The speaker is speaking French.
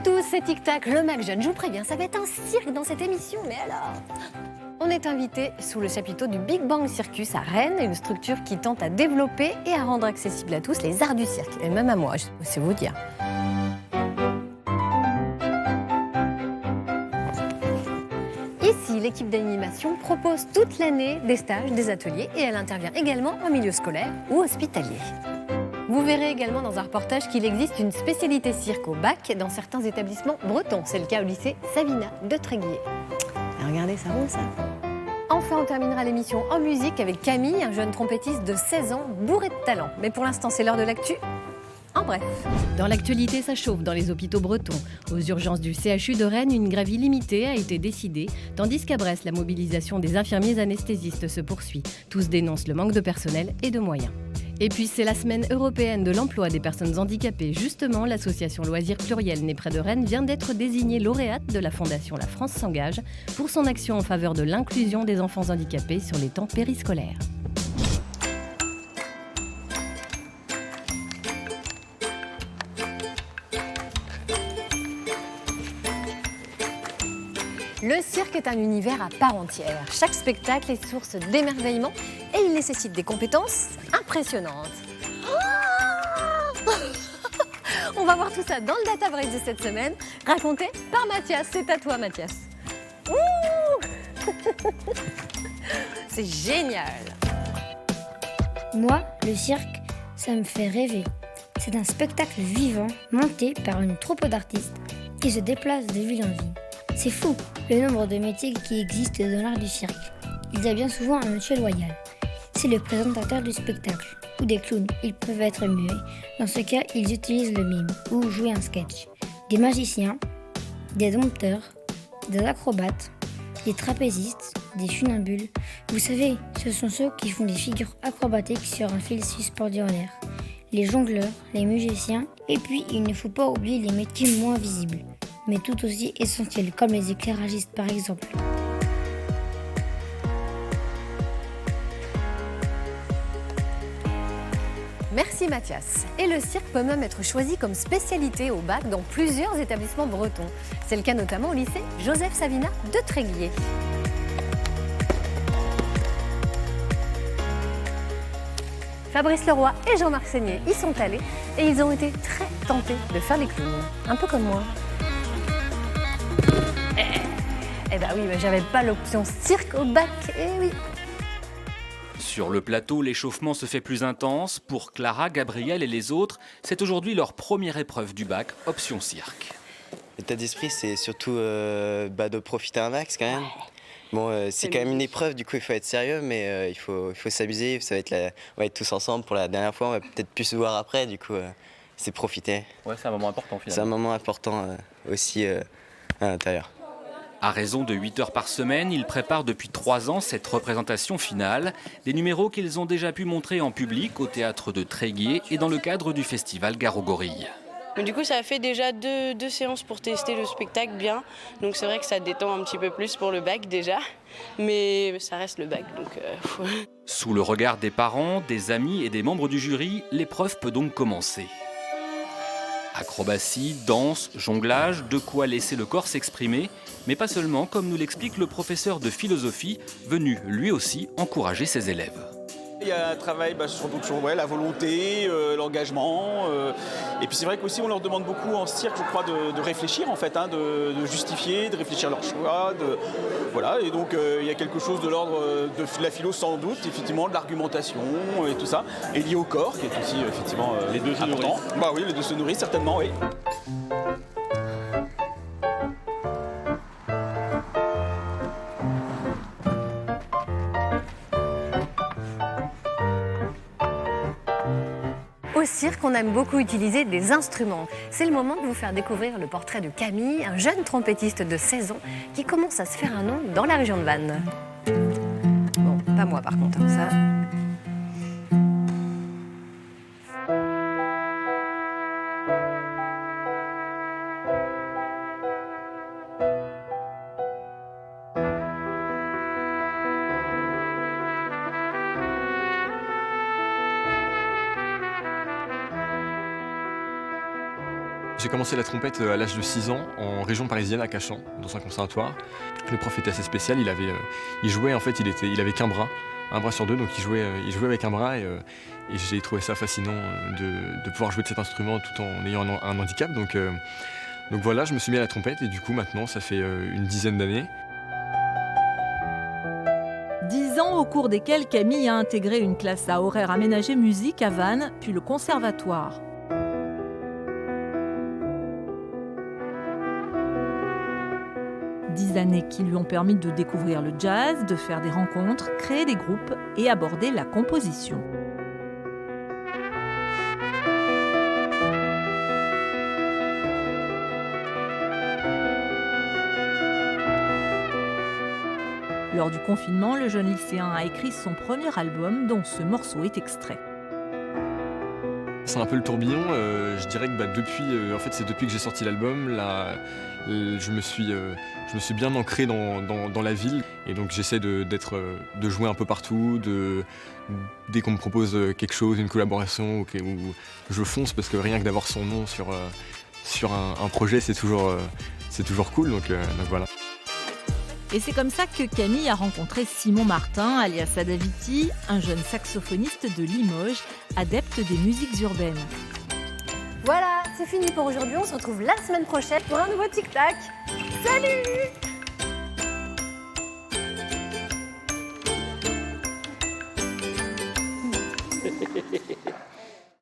tous, c'est Tic Tac, le Mac Jeune. Je vous préviens, ça va être un cirque dans cette émission, mais alors... On est invité sous le chapiteau du Big Bang Circus à Rennes, une structure qui tente à développer et à rendre accessibles à tous les arts du cirque, et même à moi, c'est vous dire. Ici, l'équipe d'animation propose toute l'année des stages, des ateliers, et elle intervient également en milieu scolaire ou hospitalier. Vous verrez également dans un reportage qu'il existe une spécialité cirque au bac dans certains établissements bretons. C'est le cas au lycée Savina de Tréguier. Et regardez, ça roule ça. Enfin, on terminera l'émission en musique avec Camille, un jeune trompettiste de 16 ans, bourré de talent. Mais pour l'instant, c'est l'heure de l'actu. En bref. Dans l'actualité, ça chauffe dans les hôpitaux bretons. Aux urgences du CHU de Rennes, une grève illimitée a été décidée, tandis qu'à Brest, la mobilisation des infirmiers anesthésistes se poursuit. Tous dénoncent le manque de personnel et de moyens. Et puis c'est la semaine européenne de l'emploi des personnes handicapées. Justement, l'association Loisirs Pluriel née près de Rennes vient d'être désignée lauréate de la fondation La France s'engage pour son action en faveur de l'inclusion des enfants handicapés sur les temps périscolaires. Le cirque est un univers à part entière. Chaque spectacle est source d'émerveillement et il nécessite des compétences impressionnantes. Oh On va voir tout ça dans le Data Break de cette semaine, raconté par Mathias. C'est à toi, Mathias. Ouh C'est génial. Moi, le cirque, ça me fait rêver. C'est un spectacle vivant monté par une troupe d'artistes qui se déplacent de ville en ville. C'est fou, le nombre de métiers qui existent dans l'art du cirque. Il y a bien souvent un monsieur loyal. C'est le présentateur du spectacle, ou des clowns. Ils peuvent être muets. Dans ce cas, ils utilisent le mime, ou jouer un sketch. Des magiciens, des dompteurs, des acrobates, des trapézistes, des funambules. Vous savez, ce sont ceux qui font des figures acrobatiques sur un fil suspendu en l'air. Les jongleurs, les musiciens, et puis il ne faut pas oublier les métiers moins visibles, mais tout aussi essentiels, comme les éclairagistes par exemple. Merci Mathias. Et le cirque peut même être choisi comme spécialité au bac dans plusieurs établissements bretons. C'est le cas notamment au lycée Joseph Savina de Tréguier. Fabrice Leroy et Jean-Marc Seigné y sont allés et ils ont été très tentés de faire les clowns, un peu comme moi. Eh ben oui, mais j'avais pas l'option cirque au bac, eh oui. Sur le plateau, l'échauffement se fait plus intense. Pour Clara, Gabriel et les autres, c'est aujourd'hui leur première épreuve du bac, option cirque. L'état d'esprit, c'est surtout de profiter un max quand même. Bon, c'est quand même une épreuve, du coup il faut être sérieux, mais il faut s'amuser. On va être tous ensemble pour la dernière fois, on va peut-être plus se voir après, du coup c'est profiter. Ouais, c'est un moment important finalement. C'est un moment important aussi à l'intérieur. À raison de 8 heures par semaine, ils préparent depuis 3 ans cette représentation finale, des numéros qu'ils ont déjà pu montrer en public au théâtre de Tréguier et dans le cadre du festival Gare aux Gorilles. Mais du coup, ça a fait déjà deux séances pour tester le spectacle bien. Donc c'est vrai que ça détend un petit peu plus pour le bac déjà. Mais ça reste le bac, donc... Sous le regard des parents, des amis et des membres du jury, l'épreuve peut donc commencer. Acrobatie, danse, jonglage, de quoi laisser le corps s'exprimer, mais pas seulement, comme nous l'explique le professeur de philosophie, venu lui aussi encourager ses élèves. Il y a un travail sur la volonté, l'engagement. Et puis c'est vrai qu'aussi on leur demande beaucoup en cirque, je crois, de réfléchir en fait, de justifier, de réfléchir à leur choix. Voilà. Et donc il y a quelque chose de l'ordre de la philo sans doute, effectivement, de l'argumentation et tout ça. Et lié au corps, qui est aussi effectivement les deux se important. nourrissent. Bah oui, les deux se nourrissent certainement, oui. Au cirque, on aime beaucoup utiliser des instruments. C'est le moment de vous faire découvrir le portrait de Camille, un jeune trompettiste de 16 ans qui commence à se faire un nom dans la région de Vannes. Bon, pas moi par contre, ça... J'ai commencé la trompette à l'âge de 6 ans en région parisienne à Cachan, dans un conservatoire. Le prof était assez spécial, il jouait en fait, il avait qu'un bras sur deux, donc il jouait avec un bras et j'ai trouvé ça fascinant de pouvoir jouer de cet instrument tout en ayant un handicap. Donc voilà, je me suis mis à la trompette et du coup maintenant ça fait une dizaine d'années. 10 ans au cours desquels Camille a intégré une classe à horaire aménagé musique à Vannes, puis le conservatoire. Dix années qui lui ont permis de découvrir le jazz, de faire des rencontres, créer des groupes et aborder la composition. Lors du confinement, le jeune lycéen a écrit son premier album dont ce morceau est extrait. C'est un peu le tourbillon, je dirais que c'est depuis que j'ai sorti l'album, je me suis bien ancré dans la ville et donc j'essaie de jouer un peu partout, dès qu'on me propose quelque chose, une collaboration, où je fonce parce que rien que d'avoir son nom sur un projet c'est toujours cool, donc voilà. Et c'est comme ça que Camille a rencontré Simon Martin, alias Adaviti, un jeune saxophoniste de Limoges, adepte des musiques urbaines. Voilà, c'est fini pour aujourd'hui. On se retrouve la semaine prochaine pour un nouveau Tic Tac. Salut!